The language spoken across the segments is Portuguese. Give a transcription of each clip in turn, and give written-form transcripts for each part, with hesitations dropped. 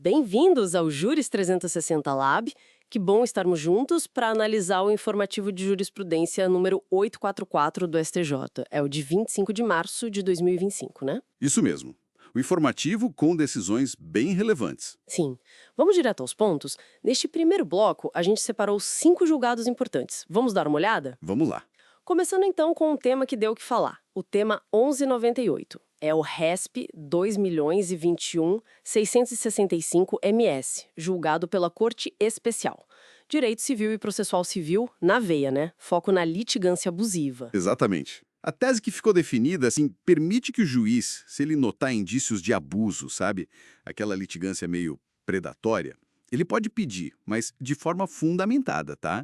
Bem-vindos ao Juris 360 Lab. Que bom estarmos juntos para analisar o informativo de jurisprudência número 844 do STJ. É o de 25 de março de 2025, né? Isso mesmo. O informativo com decisões bem relevantes. Sim. Vamos direto aos pontos? Neste primeiro bloco, a gente separou 5 julgados importantes. Vamos dar uma olhada? Vamos lá. Começando então com um tema que deu o que falar. O tema 1198. É o RESP 2.021.665-MS, julgado pela Corte Especial. Direito Civil e Processual Civil na veia, né? Foco na litigância abusiva. Exatamente. A tese que ficou definida, permite que o juiz, se ele notar indícios de abuso, sabe? Aquela litigância meio predatória, ele pode pedir, mas de forma fundamentada, tá?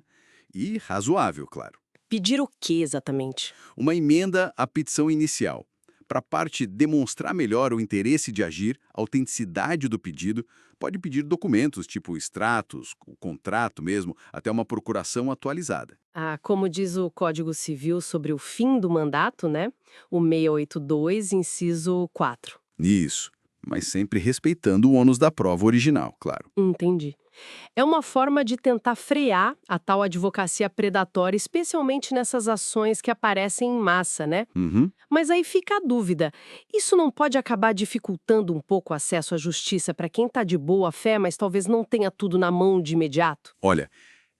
E razoável, claro. Pedir o que exatamente? Uma emenda à petição inicial. Para a parte demonstrar melhor o interesse de agir, a autenticidade do pedido, pode pedir documentos, tipo extratos, o contrato mesmo, até uma procuração atualizada. Ah, como diz o Código Civil sobre o fim do mandato, né? O 682, inciso 4. Isso, mas sempre respeitando o ônus da prova original, claro. Entendi. É uma forma de tentar frear a tal advocacia predatória, especialmente nessas ações que aparecem em massa, né? Uhum. Mas aí fica a dúvida, isso não pode acabar dificultando um pouco o acesso à justiça para quem está de boa fé, mas talvez não tenha tudo na mão de imediato? Olha,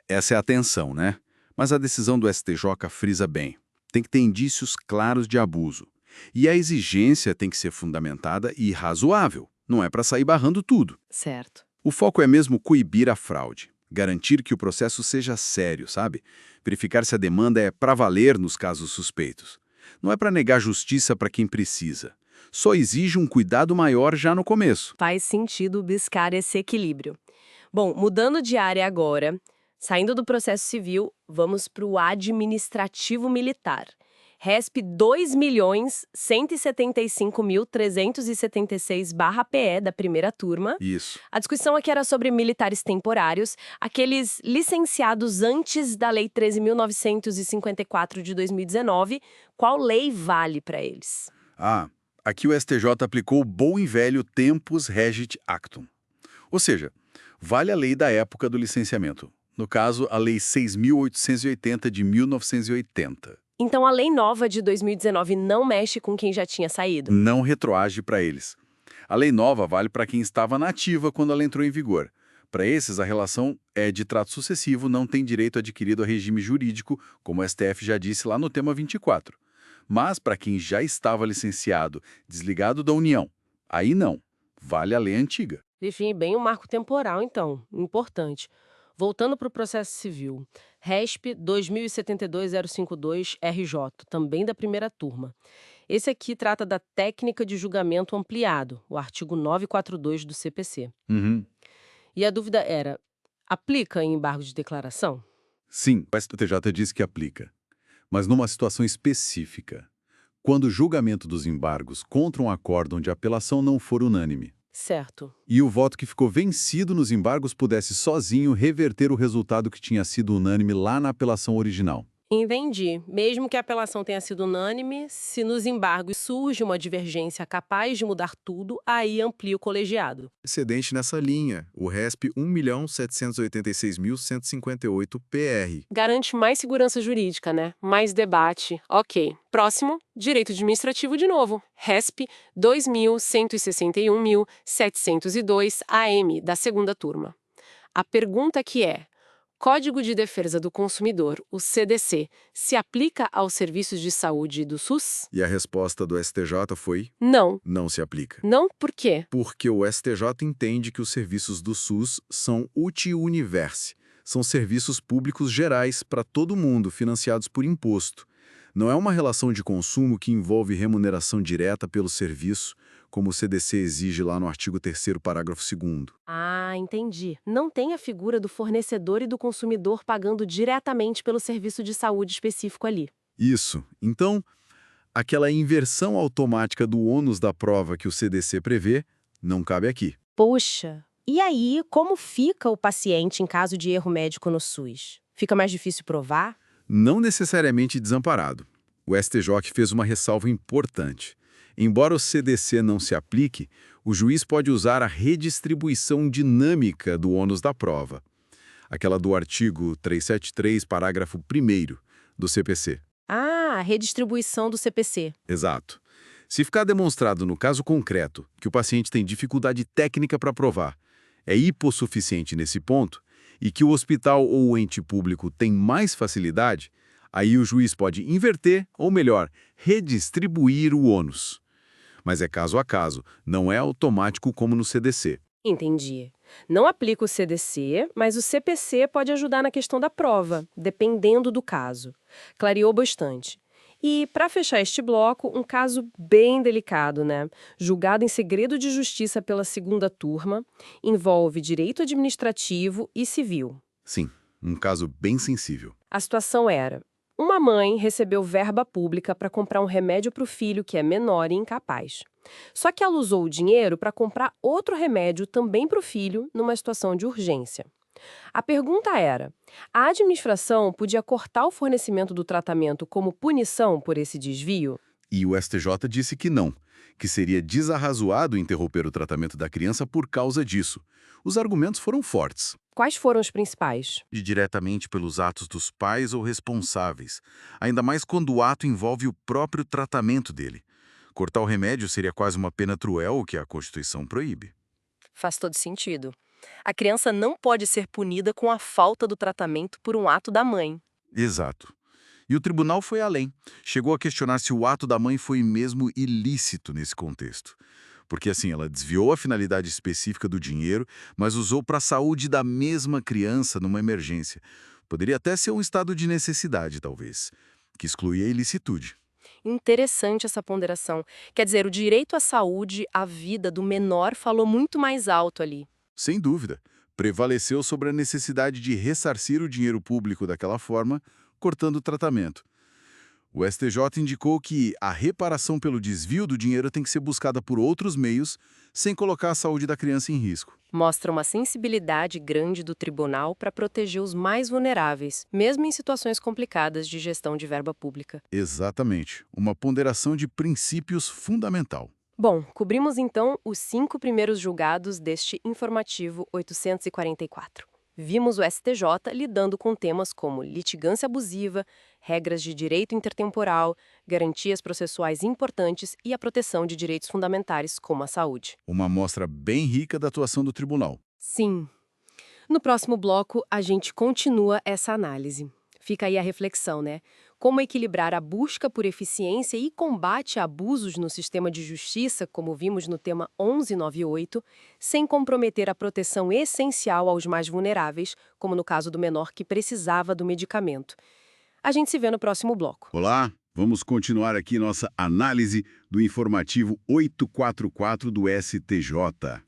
essa é a tensão, né? Mas a decisão do STJ frisa bem. Tem que ter indícios claros de abuso. E a exigência tem que ser fundamentada e razoável. Não é para sair barrando tudo. Certo. O foco é mesmo coibir a fraude. Garantir que o processo seja sério, sabe? Verificar se a demanda é para valer nos casos suspeitos. Não é para negar justiça para quem precisa. Só exige um cuidado maior já no começo. Faz sentido buscar esse equilíbrio. Bom, mudando de área agora, saindo do processo civil, vamos para o administrativo militar. RESP 2.175.376/PE da primeira turma. Isso. A discussão aqui era sobre militares temporários, aqueles licenciados antes da Lei 13.954 de 2019. Qual lei vale para eles? Aqui o STJ aplicou o bom e velho Tempus Regit Actum. Ou seja, vale a lei da época do licenciamento. No caso, a Lei 6.880 de 1980. Então a lei nova de 2019 não mexe com quem já tinha saído? Não retroage para eles. A lei nova vale para quem estava na ativa quando ela entrou em vigor. Para esses, a relação é de trato sucessivo, não tem direito adquirido a regime jurídico, como o STF já disse lá no tema 24. Mas para quem já estava licenciado, desligado da União, aí não, vale a lei antiga. Define bem o marco temporal, então. Importante. Voltando para o processo civil. RESP 2072.052-RJ, também da primeira turma. Esse aqui trata da técnica de julgamento ampliado, o artigo 942 do CPC. Uhum. E a dúvida era, aplica em embargo de declaração? Sim, o STJ diz que aplica, mas numa situação específica, quando o julgamento dos embargos contra um acórdão de apelação não for unânime. Certo. E o voto que ficou vencido nos embargos pudesse sozinho reverter o resultado que tinha sido unânime lá na apelação original. Entendi. Mesmo que a apelação tenha sido unânime, se nos embargos surge uma divergência capaz de mudar tudo, aí amplia o colegiado. Excedente nessa linha, o RESP 1.786.158-PR. Garante mais segurança jurídica, né? Mais debate. Ok. Próximo, direito administrativo de novo. RESP 2.161.702-AM, da segunda turma. A pergunta que é: Código de Defesa do Consumidor, o CDC, se aplica aos serviços de saúde do SUS? E a resposta do STJ foi: Não. não se aplica. Não por quê? Porque o STJ entende que os serviços do SUS são uti universi. São serviços públicos gerais para todo mundo, financiados por imposto. Não é uma relação de consumo que envolve remuneração direta pelo serviço, como o CDC exige lá no artigo 3º, parágrafo 2º. Ah, entendi. Não tem a figura do fornecedor e do consumidor pagando diretamente pelo serviço de saúde específico ali. Isso. Então, aquela inversão automática do ônus da prova que o CDC prevê não cabe aqui. Poxa, e aí, como fica o paciente em caso de erro médico no SUS? Fica mais difícil provar? Não necessariamente desamparado. O STJ fez uma ressalva importante. Embora o CDC não se aplique, o juiz pode usar a redistribuição dinâmica do ônus da prova, aquela do artigo 373, parágrafo 1º do CPC. Ah, redistribuição do CPC. Exato. Se ficar demonstrado no caso concreto que o paciente tem dificuldade técnica para provar, é hipossuficiente nesse ponto, e que o hospital ou o ente público tem mais facilidade, aí o juiz pode inverter, ou melhor, redistribuir o ônus. Mas é caso a caso, não é automático como no CDC. Entendi. Não aplica o CDC, mas o CPC pode ajudar na questão da prova, dependendo do caso. Clareou bastante. E, para fechar este bloco, um caso bem delicado, né? Julgado em segredo de justiça pela segunda turma, envolve direito administrativo e civil. Sim, um caso bem sensível. A situação era: uma mãe recebeu verba pública para comprar um remédio para o filho que é menor e incapaz. Só que ela usou o dinheiro para comprar outro remédio também para o filho, numa situação de urgência. A pergunta era: a administração podia cortar o fornecimento do tratamento como punição por esse desvio? E o STJ disse que não, que seria desarrazoado interromper o tratamento da criança por causa disso. Os argumentos foram fortes. Quais foram os principais? E diretamente pelos atos dos pais ou responsáveis, ainda mais quando o ato envolve o próprio tratamento dele. Cortar o remédio seria quase uma pena cruel que a Constituição proíbe. Faz todo sentido. A criança não pode ser punida com a falta do tratamento por um ato da mãe. Exato. E o tribunal foi além. Chegou a questionar se o ato da mãe foi mesmo ilícito nesse contexto. Porque assim, ela desviou a finalidade específica do dinheiro, mas usou para a saúde da mesma criança numa emergência. Poderia até ser um estado de necessidade, talvez, que excluía a ilicitude. Interessante essa ponderação. Quer dizer, o direito à saúde, à vida do menor falou muito mais alto ali. Sem dúvida, prevaleceu sobre a necessidade de ressarcir o dinheiro público daquela forma, cortando o tratamento. O STJ indicou que a reparação pelo desvio do dinheiro tem que ser buscada por outros meios, sem colocar a saúde da criança em risco. Mostra uma sensibilidade grande do tribunal para proteger os mais vulneráveis, mesmo em situações complicadas de gestão de verba pública. Exatamente, uma ponderação de princípios fundamental. Bom, cobrimos então os 5 primeiros julgados deste informativo 844. Vimos o STJ lidando com temas como litigância abusiva, regras de direito intertemporal, garantias processuais importantes e a proteção de direitos fundamentais, como a saúde. Uma amostra bem rica da atuação do tribunal. Sim. No próximo bloco, a gente continua essa análise. Fica aí a reflexão, né? Como equilibrar a busca por eficiência e combate a abusos no sistema de justiça, como vimos no tema 1198, sem comprometer a proteção essencial aos mais vulneráveis, como no caso do menor que precisava do medicamento. A gente se vê no próximo bloco. Olá, vamos continuar aqui nossa análise do informativo 844 do STJ.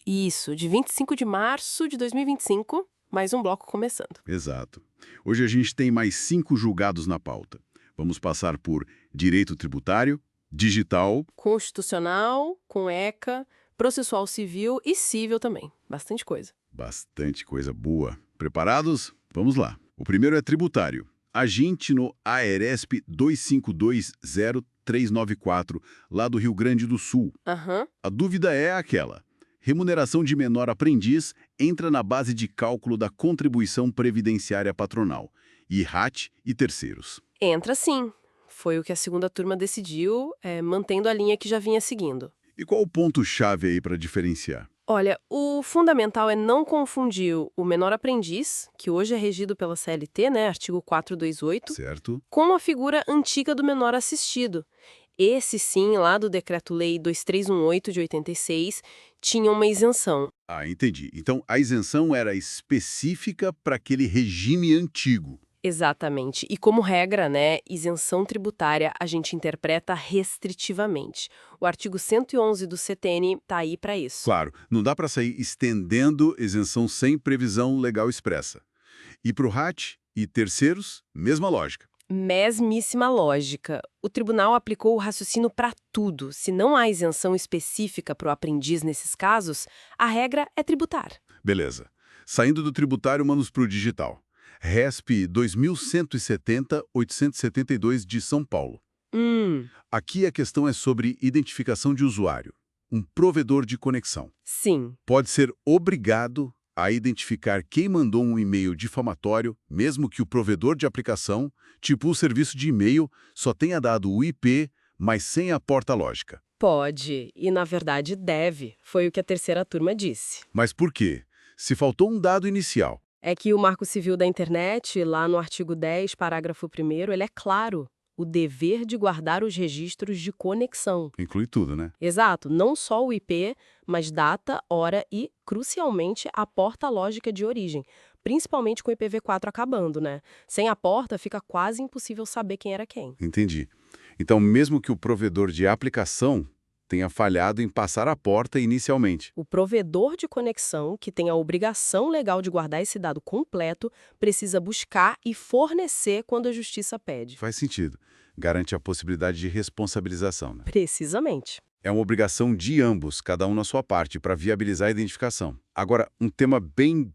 Isso, de 25 de março de 2025, mais um bloco começando. Exato. Hoje a gente tem mais 5 julgados na pauta. Vamos passar por direito tributário, digital, Constitucional, com ECA, processual civil e civil também. Bastante coisa. bastante coisa boa. Preparados? Vamos lá. O primeiro é tributário. Agente no AERESP 2520394, lá do Rio Grande do Sul. Aham. A dúvida é aquela: remuneração de menor aprendiz entra na base de cálculo da contribuição previdenciária patronal, IRAT e terceiros. Entra sim. Foi o que a segunda turma decidiu, mantendo a linha que já vinha seguindo. E qual o ponto-chave aí para diferenciar? Olha, o fundamental é não confundir o menor aprendiz, que hoje é regido pela CLT, né, artigo 428, Certo? com a figura antiga do menor assistido. Esse sim, lá do Decreto-Lei 2318 de 86, tinha uma isenção. Ah, entendi. Então, a isenção era específica para aquele regime antigo. Exatamente. E como regra, né, isenção tributária a gente interpreta restritivamente. O artigo 111 do CTN tá aí para isso. Claro, não dá para sair estendendo isenção sem previsão legal expressa. E para o RAT e terceiros, mesma lógica. Mesmíssima lógica. O tribunal aplicou o raciocínio para tudo. Se não há isenção específica para o aprendiz nesses casos, a regra é tributar. Beleza. Saindo do tributário, vamos para o digital. RESP 2170-872 de São Paulo. Aqui a questão é sobre identificação de usuário. Um provedor de conexão Sim. pode ser obrigado a identificar quem mandou um e-mail difamatório, mesmo que o provedor de aplicação, tipo o serviço de e-mail, só tenha dado o IP, mas sem a porta lógica. Pode, e na verdade deve, foi o que a terceira turma disse. Mas por quê? Se faltou um dado inicial. É que o Marco Civil da Internet, lá no artigo 10, parágrafo 1º, ele é claro, o dever de guardar os registros de conexão. Inclui tudo, né? Exato, não só o IP, mas data, hora e, crucialmente, a porta lógica de origem, principalmente com o IPv4 acabando, né? Sem a porta, fica quase impossível saber quem era quem. Entendi. Então, mesmo que o provedor de aplicação tenha falhado em passar a porta inicialmente. O provedor de conexão, que tem a obrigação legal de guardar esse dado completo, precisa buscar e fornecer quando a justiça pede. Faz sentido. Garante a possibilidade de responsabilização, né? Precisamente. É uma obrigação de ambos, cada um na sua parte, para viabilizar a identificação. Agora, um tema bem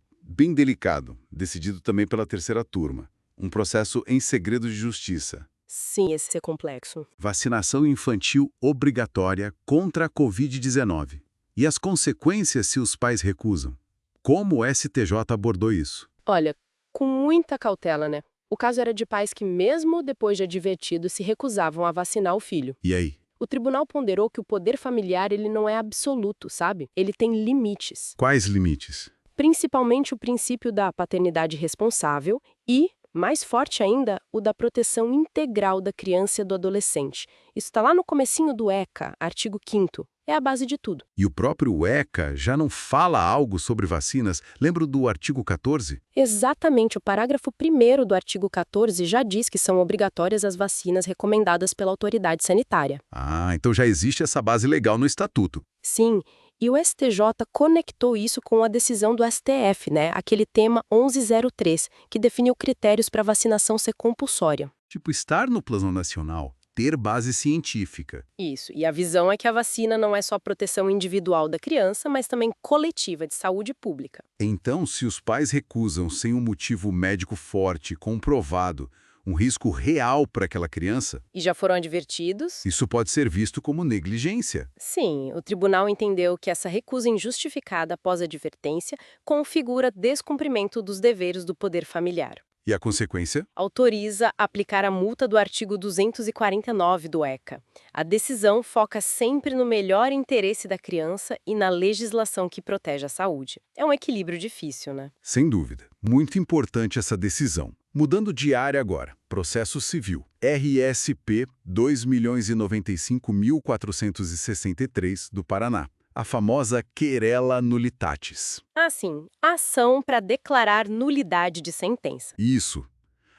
delicado, decidido também pela terceira turma. Um processo em segredo de justiça. Sim, esse é complexo. Vacinação infantil obrigatória contra a Covid-19. E as consequências se os pais recusam? Como o STJ abordou isso? Olha, com muita cautela, né? O caso era de pais que, mesmo depois de advertidos, se recusavam a vacinar o filho. E aí? O tribunal ponderou que o poder familiar ele não é absoluto, sabe? Ele tem limites. Quais limites? Principalmente o princípio da paternidade responsável e, mais forte ainda, o da proteção integral da criança e do adolescente. Isso está lá no comecinho do ECA, artigo 5º. É a base de tudo. E o próprio ECA já não fala algo sobre vacinas? Lembra do artigo 14? Exatamente, o parágrafo 1º do artigo 14 já diz que são obrigatórias as vacinas recomendadas pela autoridade sanitária. Ah, então já existe essa base legal no Estatuto. Sim, e o STJ conectou isso com a decisão do STF, né? Aquele tema 1103, que definiu critérios para vacinação ser compulsória. Tipo, estar no Plano Nacional, ter base científica. Isso, e a visão é que a vacina não é só proteção individual da criança, mas também coletiva de saúde pública. Então, se os pais recusam sem um motivo médico forte, comprovado, um risco real para aquela criança, E já foram advertidos? isso pode ser visto como negligência. Sim, o tribunal entendeu que essa recusa injustificada após advertência configura descumprimento dos deveres do poder familiar. E a consequência? Autoriza aplicar a multa do artigo 249 do ECA. A decisão foca sempre no melhor interesse da criança e na legislação que protege a saúde. É um equilíbrio difícil, né? Sem dúvida. Muito importante essa decisão. Mudando de área agora. Processo civil. RSP 2.095.463 do Paraná. A famosa querela nullitatis. Assim, ação para declarar nulidade de sentença. Isso.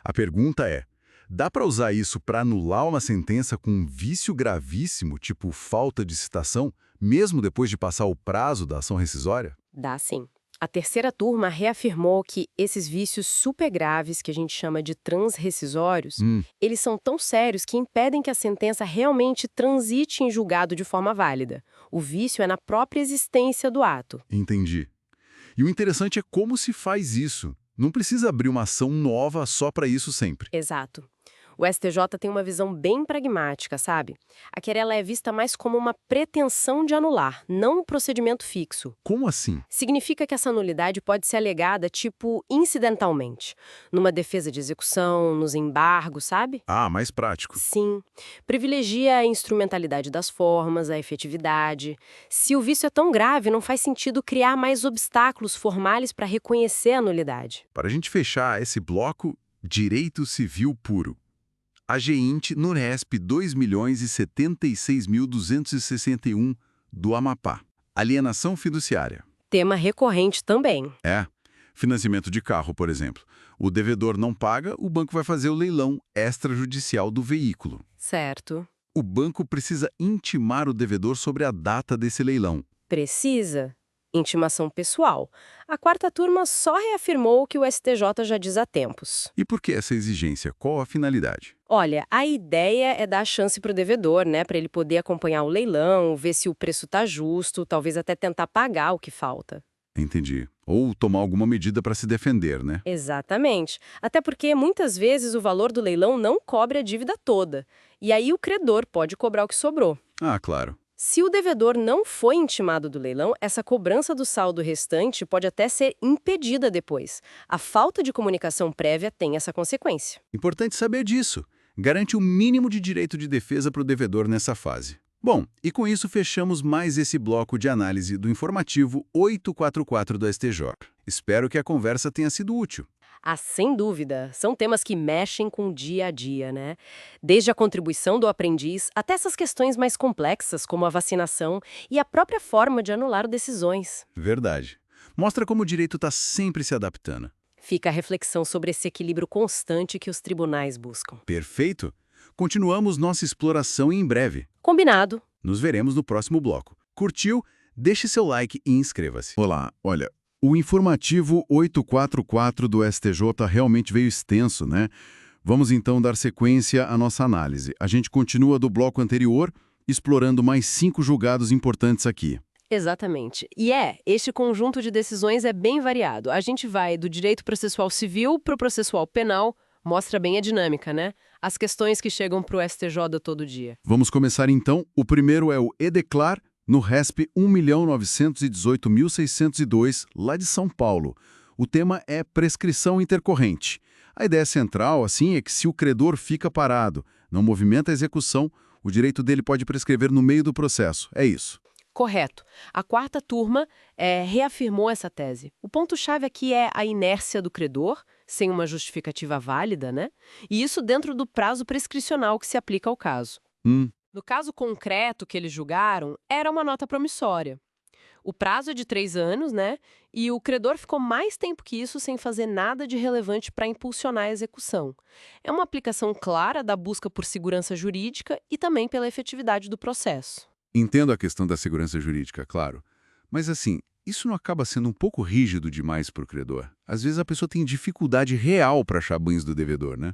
A pergunta é, dá para usar isso para anular uma sentença com um vício gravíssimo, tipo falta de citação, mesmo depois de passar o prazo da ação rescisória? Dá sim. A terceira turma reafirmou que esses vícios super graves, que a gente chama de transrescisórios, eles são tão sérios que impedem que a sentença realmente transite em julgado de forma válida. O vício é na própria existência do ato. Entendi. E o interessante é como se faz isso. Não precisa abrir uma ação nova só para isso sempre. Exato. O STJ tem uma visão bem pragmática, sabe? A querela é vista mais como uma pretensão de anular, não um procedimento fixo. Como assim? Significa que essa nulidade pode ser alegada, tipo, incidentalmente, numa defesa de execução, nos embargos, sabe? Ah, mais prático. Sim. Privilegia a instrumentalidade das formas, a efetividade. Se o vício é tão grave, não faz sentido criar mais obstáculos formais para reconhecer a nulidade. Para a gente fechar esse bloco, direito civil puro. AGINT NURESP 2.076.261 do Amapá. Alienação fiduciária. Tema recorrente também. É. Financiamento de carro, por exemplo. O devedor não paga, o banco vai fazer o leilão extrajudicial do veículo. Certo. O banco precisa intimar o devedor sobre a data desse leilão. Precisa? Intimação pessoal. A quarta turma só reafirmou o que o STJ já diz há tempos. E por que essa exigência? Qual a finalidade? Olha, a ideia é dar chance para o devedor, né? Para ele poder acompanhar o leilão, ver se o preço está justo, talvez até tentar pagar o que falta. Entendi. Ou tomar alguma medida para se defender, né? Exatamente. Até porque muitas vezes o valor do leilão não cobre a dívida toda. E aí o credor pode cobrar o que sobrou. Ah, claro. Se o devedor não foi intimado do leilão, essa cobrança do saldo restante pode até ser impedida depois. A falta de comunicação prévia tem essa consequência. Importante saber disso. Garante o mínimo de direito de defesa para o devedor nessa fase. Bom, e com isso fechamos mais esse bloco de análise do informativo 844 do STJ. Espero que a conversa tenha sido útil. Ah, sem dúvida, são temas que mexem com o dia a dia, né? Desde a contribuição do aprendiz até essas questões mais complexas, como a vacinação e a própria forma de anular decisões. Verdade. Mostra como o direito está sempre se adaptando. Fica a reflexão sobre esse equilíbrio constante que os tribunais buscam. Perfeito? Continuamos nossa exploração em breve. Combinado. Nos veremos no próximo bloco. Curtiu? Deixe seu like e inscreva-se. Olá, olha, o informativo 844 do STJ realmente veio extenso, né? Vamos então dar sequência à nossa análise. A gente continua do bloco anterior, explorando mais 5 julgados importantes aqui. Exatamente. E este conjunto de decisões é bem variado. A gente vai do direito processual civil para o processual penal, mostra bem a dinâmica, né? As questões que chegam para o STJ todo dia. Vamos começar então. O primeiro é o EDECLAR, no RESP 1.918.602, lá de São Paulo. O tema é prescrição intercorrente. A ideia central, assim, é que se o credor fica parado, não movimenta a execução, o direito dele pode prescrever no meio do processo. É isso. Correto. A quarta turma reafirmou essa tese. O ponto-chave aqui é a inércia do credor, sem uma justificativa válida, né? E isso dentro do prazo prescricional que se aplica ao caso. No caso concreto que eles julgaram, era uma nota promissória. O prazo é de 3 anos, né? E o credor ficou mais tempo que isso sem fazer nada de relevante para impulsionar a execução. É uma aplicação clara da busca por segurança jurídica e também pela efetividade do processo. Entendo a questão da segurança jurídica, claro. Mas assim, isso não acaba sendo um pouco rígido demais para o credor? Às vezes a pessoa tem dificuldade real para achar bens do devedor, né?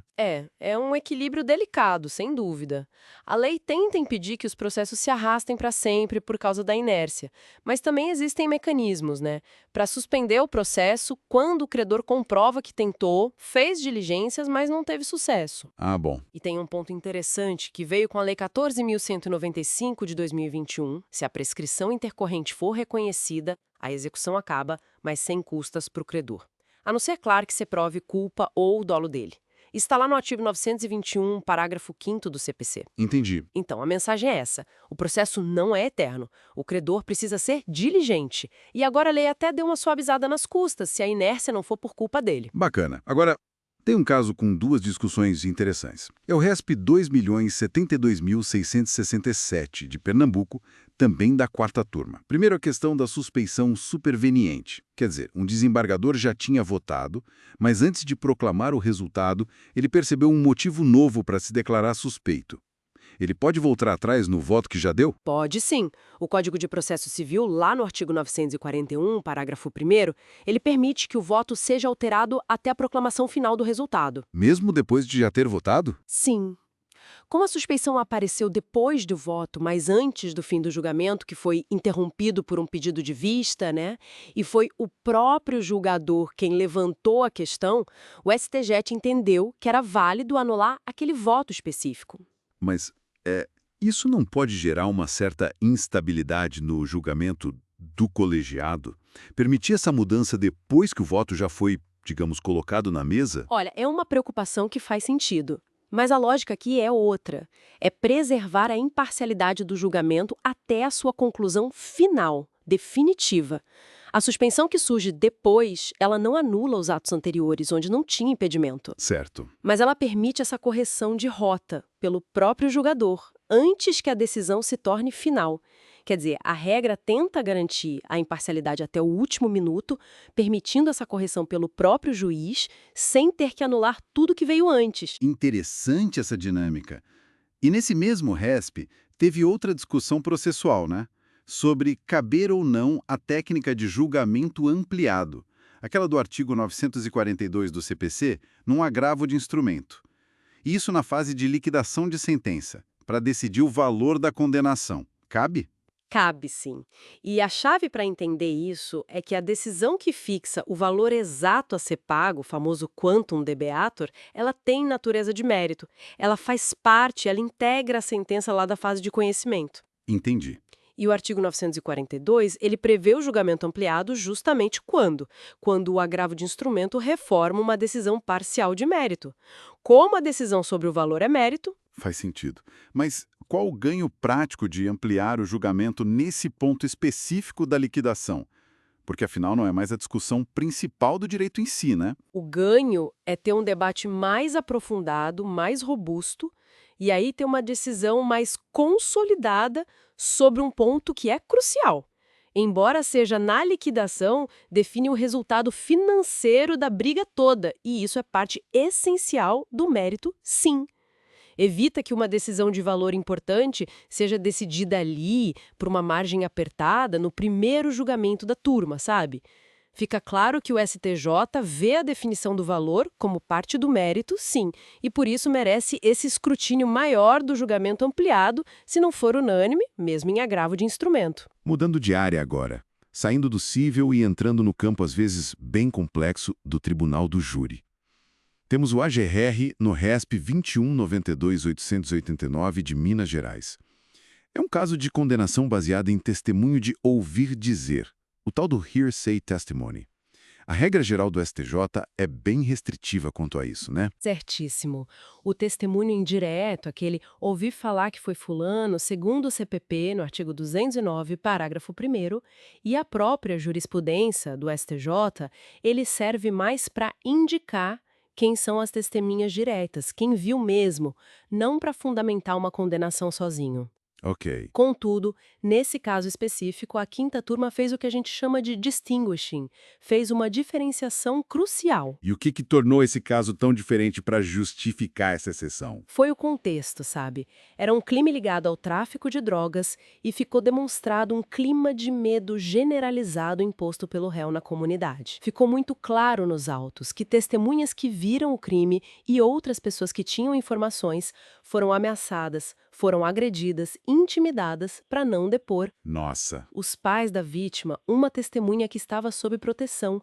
É um equilíbrio delicado, sem dúvida. A lei tenta impedir que os processos se arrastem para sempre por causa da inércia, mas também existem mecanismos, né, para suspender o processo quando o credor comprova que tentou, fez diligências, mas não teve sucesso. Ah, bom. E tem um ponto interessante que veio com a Lei 14.195 de 2021. Se a prescrição intercorrente for reconhecida, a execução acaba, mas sem custas para o credor. A não ser, claro, que se prove culpa ou dolo dele. Está lá no artigo 921, parágrafo 5º do CPC. Entendi. Então, a mensagem é essa. O processo não é eterno. O credor precisa ser diligente. E agora a lei até deu uma suavizada nas custas, se a inércia não for por culpa dele. Bacana. Agora, tem um caso com 2 discussões interessantes. É o RESP 2.072.667, de Pernambuco, também da quarta turma. Primeiro, a questão da suspeição superveniente. Quer dizer, um desembargador já tinha votado, mas antes de proclamar o resultado, ele percebeu um motivo novo para se declarar suspeito. Ele pode voltar atrás no voto que já deu? Pode sim. O Código de Processo Civil, lá no artigo 941, parágrafo 1º, ele permite que o voto seja alterado até a proclamação final do resultado. Mesmo depois de já ter votado? Sim. Como a suspeição apareceu depois do voto, mas antes do fim do julgamento, que foi interrompido por um pedido de vista, né? E foi o próprio julgador quem levantou a questão, o STJ entendeu que era válido anular aquele voto específico. Mas isso não pode gerar uma certa instabilidade no julgamento do colegiado? Permitir essa mudança depois que o voto já foi, digamos, colocado na mesa? Olha, é uma preocupação que faz sentido. Mas a lógica aqui é outra. É preservar a imparcialidade do julgamento até a sua conclusão final, definitiva. A suspensão que surge depois, ela não anula os atos anteriores, onde não tinha impedimento. Certo. Mas ela permite essa correção de rota pelo próprio julgador, antes que a decisão se torne final. Quer dizer, a regra tenta garantir a imparcialidade até o último minuto, permitindo essa correção pelo próprio juiz, sem ter que anular tudo que veio antes. Interessante essa dinâmica. E nesse mesmo RESP, teve outra discussão processual, né? Sobre caber ou não a técnica de julgamento ampliado, aquela do artigo 942 do CPC, num agravo de instrumento. Isso na fase de liquidação de sentença, para decidir o valor da condenação. Cabe? Cabe sim. E a chave para entender isso é que a decisão que fixa o valor exato a ser pago, o famoso quantum debeatur, ela tem natureza de mérito. Ela faz parte, ela integra a sentença lá da fase de conhecimento. Entendi. E o artigo 942, ele prevê o julgamento ampliado justamente quando? Quando o agravo de instrumento reforma uma decisão parcial de mérito. Como a decisão sobre o valor é mérito, Faz sentido. Mas qual o ganho prático de ampliar o julgamento nesse ponto específico da liquidação? Porque afinal não é mais a discussão principal do direito em si, né? o ganho é ter um debate mais aprofundado, mais robusto, e aí ter uma decisão mais consolidada sobre um ponto que é crucial. Embora seja na liquidação, define o resultado financeiro da briga toda, e isso é parte essencial do mérito, sim. Evita que uma decisão de valor importante seja decidida ali, por uma margem apertada, no primeiro julgamento da turma, sabe? Fica claro que o STJ vê a definição do valor como parte do mérito, sim, e por isso merece esse escrutínio maior do julgamento ampliado, se não for unânime, mesmo em agravo de instrumento. Mudando de área agora, saindo do cível e entrando no campo às vezes bem complexo do Tribunal do Júri. Temos o AGR no RESP 21.92.889 de Minas Gerais. É um caso de condenação baseada em testemunho de ouvir dizer, o tal do hearsay testimony. A regra geral do STJ é bem restritiva quanto a isso, né? Certíssimo. O testemunho indireto, aquele ouvir falar que foi fulano, segundo o CPP, no artigo 209, parágrafo 1º, e a própria jurisprudência do STJ, ele serve mais para indicar quem são as testemunhas diretas, quem viu mesmo, não para fundamentar uma condenação sozinho. Ok. Contudo, nesse caso específico, a quinta turma fez o que a gente chama de distinguishing, fez uma diferenciação crucial. E o que tornou esse caso tão diferente para justificar essa exceção? Foi o contexto, sabe? Era um crime ligado ao tráfico de drogas e ficou demonstrado um clima de medo generalizado imposto pelo réu na comunidade. Ficou muito claro nos autos que testemunhas que viram o crime e outras pessoas que tinham informações foram ameaçadas, foram agredidas, intimidadas para não depor. Nossa, Os pais da vítima, uma testemunha que estava sob proteção,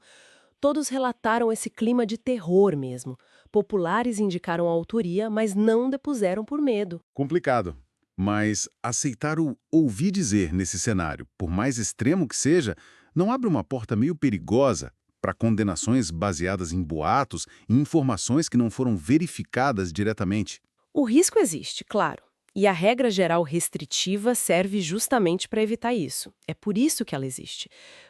todos relataram esse clima de terror mesmo. Populares indicaram a autoria, mas não depuseram por medo. complicado. Mas aceitar o ouvir dizer nesse cenário, por mais extremo que seja, não abre uma porta meio perigosa para condenações baseadas em boatos e informações que não foram verificadas diretamente? O risco existe, claro. E a regra geral restritiva serve justamente para evitar isso. É por isso que ela existe.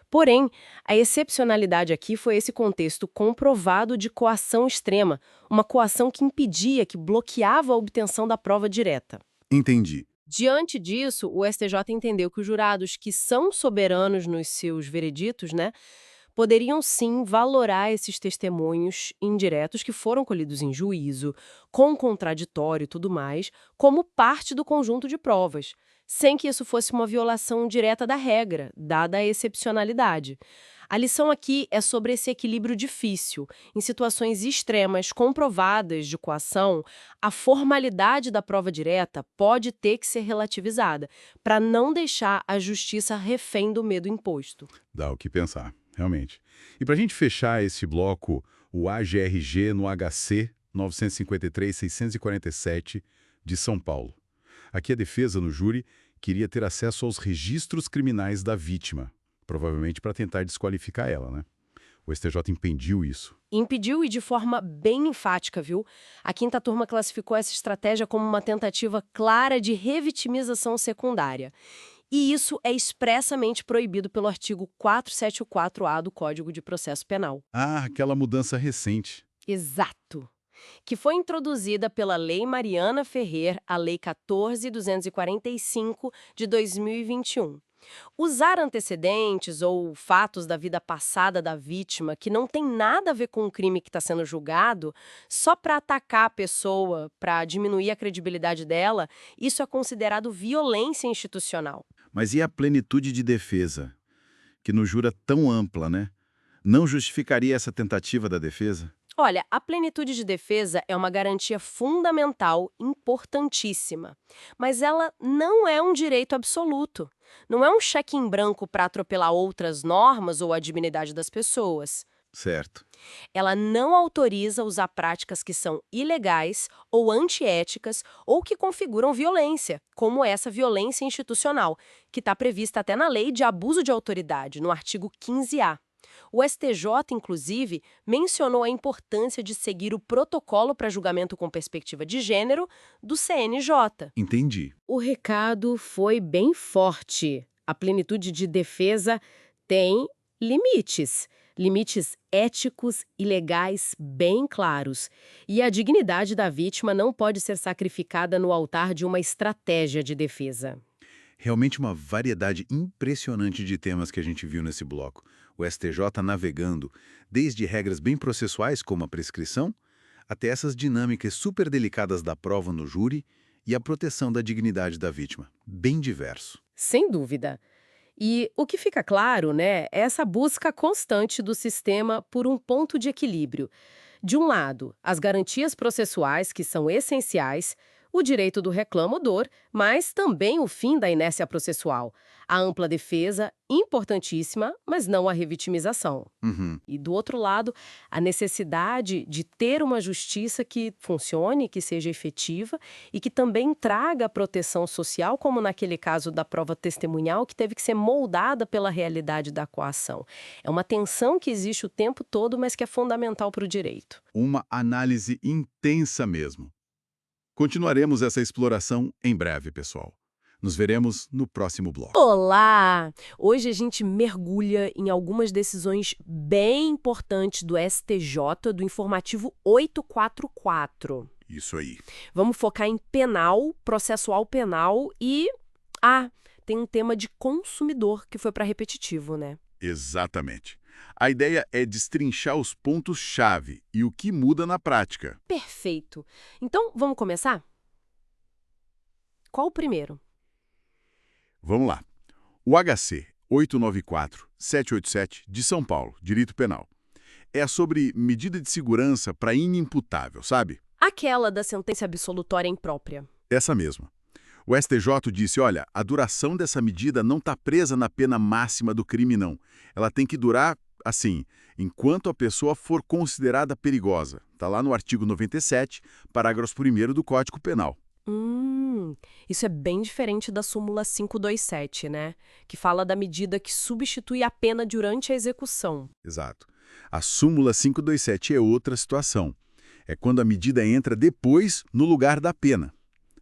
Porém, a excepcionalidade aqui foi esse contexto comprovado de coação extrema, uma coação que impedia, que bloqueava a obtenção da prova direta. Entendi. Diante disso, o STJ entendeu que os jurados que são soberanos nos seus vereditos, poderiam sim valorar esses testemunhos indiretos que foram colhidos em juízo, com contraditório e tudo mais, como parte do conjunto de provas, sem que isso fosse uma violação direta da regra, dada a excepcionalidade. A lição aqui é sobre esse equilíbrio difícil. Em situações extremas comprovadas de coação, a formalidade da prova direta pode ter que ser relativizada, para não deixar a justiça refém do medo imposto. Dá o que pensar, realmente. E para a gente fechar esse bloco, o AGRG no HC 953-647 de São Paulo. Aqui a defesa no júri queria ter acesso aos registros criminais da vítima, provavelmente para tentar desqualificar ela, né? O STJ impediu isso. Impediu e de forma bem enfática, viu? A quinta turma classificou essa estratégia como uma tentativa clara de revitimização secundária. E isso é expressamente proibido pelo artigo 474-A do Código de Processo Penal. Ah, aquela mudança recente. Exato. Que foi introduzida pela Lei Mariana Ferrer, a Lei 14.245 de 2021. Usar antecedentes ou fatos da vida passada da vítima que não tem nada a ver com o crime que está sendo julgado, só para atacar a pessoa, para diminuir a credibilidade dela, isso é considerado violência institucional. Mas e a plenitude de defesa, que no jura tão ampla, né? Não justificaria essa tentativa da defesa? Olha, a plenitude de defesa é uma garantia fundamental, importantíssima. Mas ela não é um direito absoluto. Não é um cheque em branco para atropelar outras normas ou a dignidade das pessoas. Certo. Ela não autoriza usar práticas que são ilegais ou antiéticas ou que configuram violência, como essa violência institucional, que está prevista até na Lei de Abuso de Autoridade, no artigo 15A. O STJ, inclusive, mencionou a importância de seguir o protocolo para julgamento com perspectiva de gênero do CNJ. Entendi. O recado foi bem forte. A plenitude de defesa tem limites. Limites éticos e legais bem claros. E a dignidade da vítima não pode ser sacrificada no altar de uma estratégia de defesa. Realmente uma variedade impressionante de temas que a gente viu nesse bloco. O STJ navegando desde regras bem processuais, como a prescrição, até essas dinâmicas super delicadas da prova no júri e a proteção da dignidade da vítima. Bem diverso. Sem dúvida. E o que fica claro, né, é essa busca constante do sistema por um ponto de equilíbrio. De um lado, as garantias processuais, que são essenciais, o direito do reclamo-dor, mas também o fim da inércia processual. A ampla defesa, importantíssima, mas não a revitimização. Uhum. E do outro lado, a necessidade de ter uma justiça que funcione, que seja efetiva e que também traga proteção social, como naquele caso da prova testemunhal, que teve que ser moldada pela realidade da coação. É uma tensão que existe o tempo todo, mas que é fundamental para o direito. Uma análise intensa mesmo. Continuaremos essa exploração em breve, pessoal. Nos veremos no próximo bloco. Olá! Hoje a gente mergulha em algumas decisões bem importantes do STJ, do informativo 844. Isso aí. Vamos focar em penal, processual penal e... tem um tema de consumidor que foi para repetitivo, né? Exatamente. A ideia é destrinchar os pontos-chave e o que muda na prática. Perfeito. Então, vamos começar? Qual o primeiro? Vamos lá. O HC 894-787 de São Paulo, Direito Penal, é sobre medida de segurança para inimputável, sabe? Aquela da sentença absolutória imprópria. Essa mesma. O STJ disse, olha, a duração dessa medida não está presa na pena máxima do crime, não. Ela tem que durar, assim, enquanto a pessoa for considerada perigosa. Está lá no artigo 97, parágrafo 1º do Código Penal. Isso é bem diferente da súmula 527, né? Que fala da medida que substitui a pena durante a execução. Exato. A súmula 527 é outra situação. É quando a medida entra depois no lugar da pena.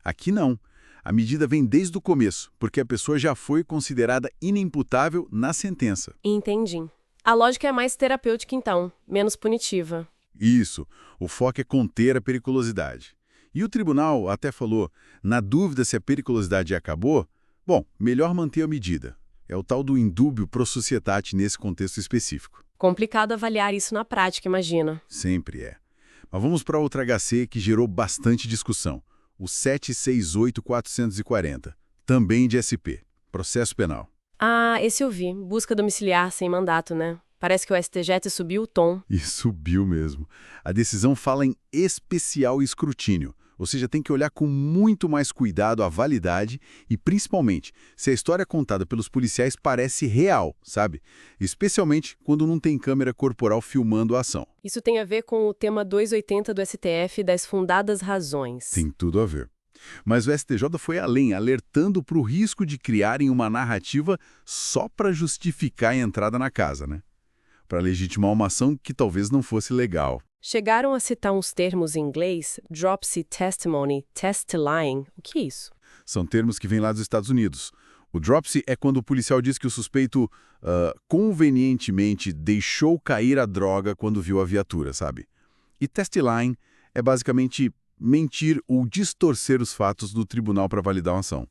Aqui não. A medida vem desde o começo, porque a pessoa já foi considerada inimputável na sentença. Entendi. A lógica é mais terapêutica, então, menos punitiva. Isso. O foco é conter a periculosidade. E o tribunal até falou, na dúvida se a periculosidade acabou, bom, melhor manter a medida. É o tal do indúbio pro societate nesse contexto específico. Complicado avaliar isso na prática, imagina. Sempre é. Mas vamos para outra HC que gerou bastante discussão. O 768-440, também de SP, processo penal. Esse eu vi. Busca domiciliar sem mandato, né? Parece que o STJ subiu o tom. E subiu mesmo. A decisão fala em especial escrutínio, ou seja, tem que olhar com muito mais cuidado a validade e, principalmente, se a história contada pelos policiais parece real, sabe? Especialmente quando não tem câmera corporal filmando a ação. Isso tem a ver com o tema 280 do STF das fundadas razões. Tem tudo a ver. Mas o STJ foi além, alertando para o risco de criarem uma narrativa só para justificar a entrada na casa, né? Para legitimar uma ação que talvez não fosse legal. Chegaram a citar uns termos em inglês, dropsy testimony, testifying. O que é isso? São termos que vêm lá dos Estados Unidos. O dropsy é quando o policial diz que o suspeito convenientemente deixou cair a droga quando viu a viatura, sabe? E testifying é basicamente mentir ou distorcer os fatos do tribunal para validar uma ação.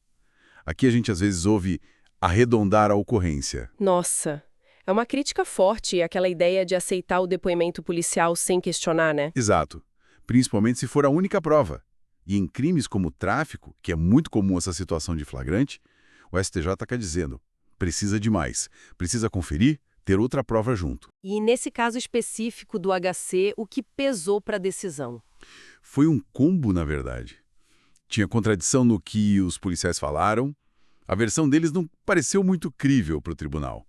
Aqui a gente às vezes ouve arredondar a ocorrência. Nossa, é uma crítica forte aquela ideia de aceitar o depoimento policial sem questionar, né? Exato. Principalmente se for a única prova. E em crimes como tráfico, que é muito comum essa situação de flagrante, o STJ está dizendo, precisa de mais. Precisa conferir, ter outra prova junto. E nesse caso específico do HC, o que pesou para a decisão? Foi um combo, na verdade. Tinha contradição no que os policiais falaram, A versão deles não pareceu muito crível para o tribunal.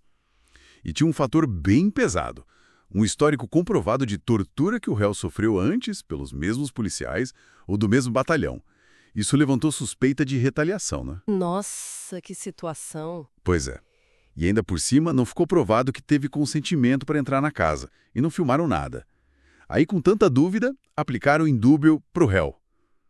E tinha um fator bem pesado. Um histórico comprovado de tortura que o réu sofreu antes pelos mesmos policiais ou do mesmo batalhão. Isso levantou suspeita de retaliação, né? Nossa, que situação. Pois é. E ainda por cima, não ficou provado que teve consentimento para entrar na casa. E não filmaram nada. Aí, com tanta dúvida, aplicaram o indúbio para o réu.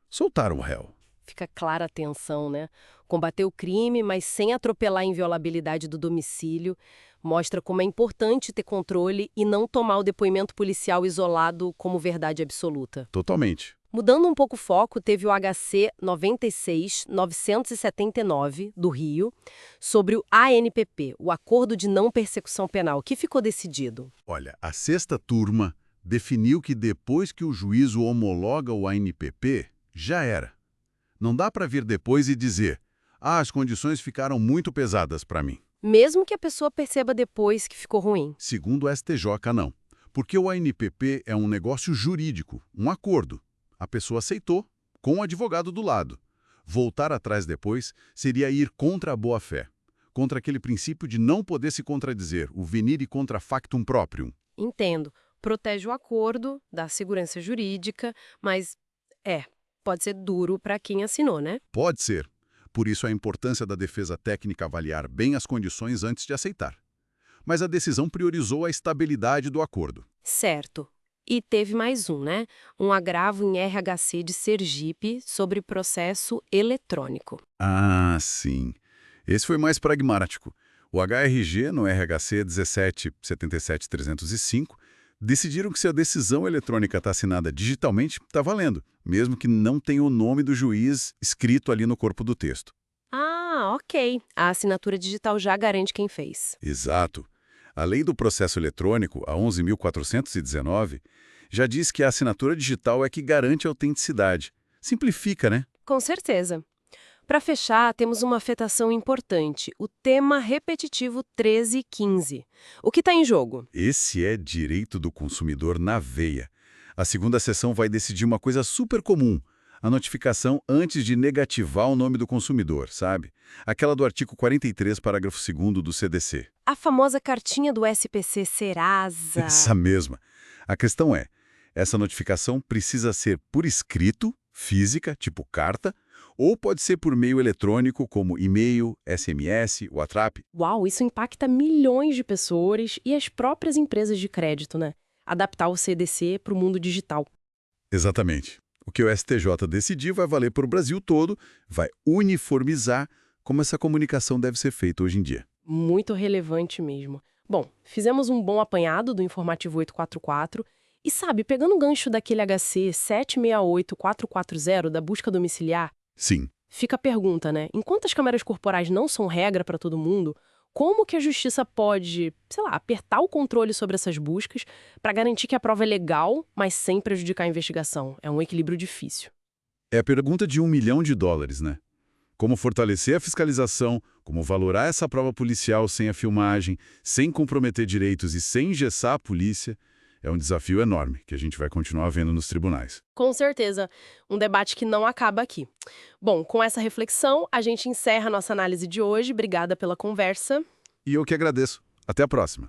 Soltaram o réu. Fica clara a tensão, né? Combater o crime, mas sem atropelar a inviolabilidade do domicílio, mostra como é importante ter controle e não tomar o depoimento policial isolado como verdade absoluta. Totalmente. Mudando um pouco o foco, teve o HC 96-979, do Rio, sobre o ANPP, o Acordo de Não Persecução Penal, que ficou decidido. Olha, a sexta turma definiu que depois que o juízo homologa o ANPP, já era. Não dá para vir depois e dizer, as condições ficaram muito pesadas para mim. Mesmo que a pessoa perceba depois que ficou ruim. Segundo o STJ, não. Porque o ANPP é um negócio jurídico, um acordo. A pessoa aceitou, com o advogado do lado. Voltar atrás depois seria ir contra a boa-fé, contra aquele princípio de não poder se contradizer, o venire contra factum proprium. Entendo. Protege o acordo, dá segurança jurídica, mas pode ser duro para quem assinou, né? Pode ser. Por isso a importância da defesa técnica avaliar bem as condições antes de aceitar. Mas a decisão priorizou a estabilidade do acordo. Certo. E teve mais um, né? Um agravo em RHC de Sergipe sobre processo eletrônico. Ah, sim. Esse foi mais pragmático. O HRG, no RHC 17.77.305, decidiram que se a decisão eletrônica está assinada digitalmente, está valendo, mesmo que não tenha o nome do juiz escrito ali no corpo do texto. Ah, ok. A assinatura digital já garante quem fez. Exato. A lei do processo eletrônico, a 11.419, já diz que a assinatura digital é que garante a autenticidade. Simplifica, né? Com certeza. Para fechar, temos uma afetação importante, o tema repetitivo 1315. O que está em jogo? Esse é direito do consumidor na veia. A segunda sessão vai decidir uma coisa super comum, a notificação antes de negativar o nome do consumidor, sabe? Aquela do artigo 43, parágrafo 2º do CDC. A famosa cartinha do SPC Serasa. Essa mesma. A questão é, essa notificação precisa ser por escrito, física, tipo carta, ou pode ser por meio eletrônico, como e-mail, SMS, WhatsApp. Uau, isso impacta milhões de pessoas e as próprias empresas de crédito, né? Adaptar o CDC para o mundo digital. Exatamente. O que o STJ decidir vai valer para o Brasil todo, vai uniformizar como essa comunicação deve ser feita hoje em dia. Muito relevante mesmo. Bom, fizemos um bom apanhado do Informativo 844 e, sabe, pegando o gancho daquele HC 768440 da busca domiciliar, Sim. fica a pergunta, né? Enquanto as câmeras corporais não são regra para todo mundo, como que a justiça pode, apertar o controle sobre essas buscas para garantir que a prova é legal, mas sem prejudicar a investigação? É um equilíbrio difícil. É a pergunta de $1 milhão, né? Como fortalecer a fiscalização, como valorar essa prova policial sem a filmagem, sem comprometer direitos e sem engessar a polícia, é um desafio enorme que a gente vai continuar vendo nos tribunais. Com certeza, um debate que não acaba aqui. Bom, com essa reflexão, a gente encerra a nossa análise de hoje. Obrigada pela conversa. E eu que agradeço. Até a próxima.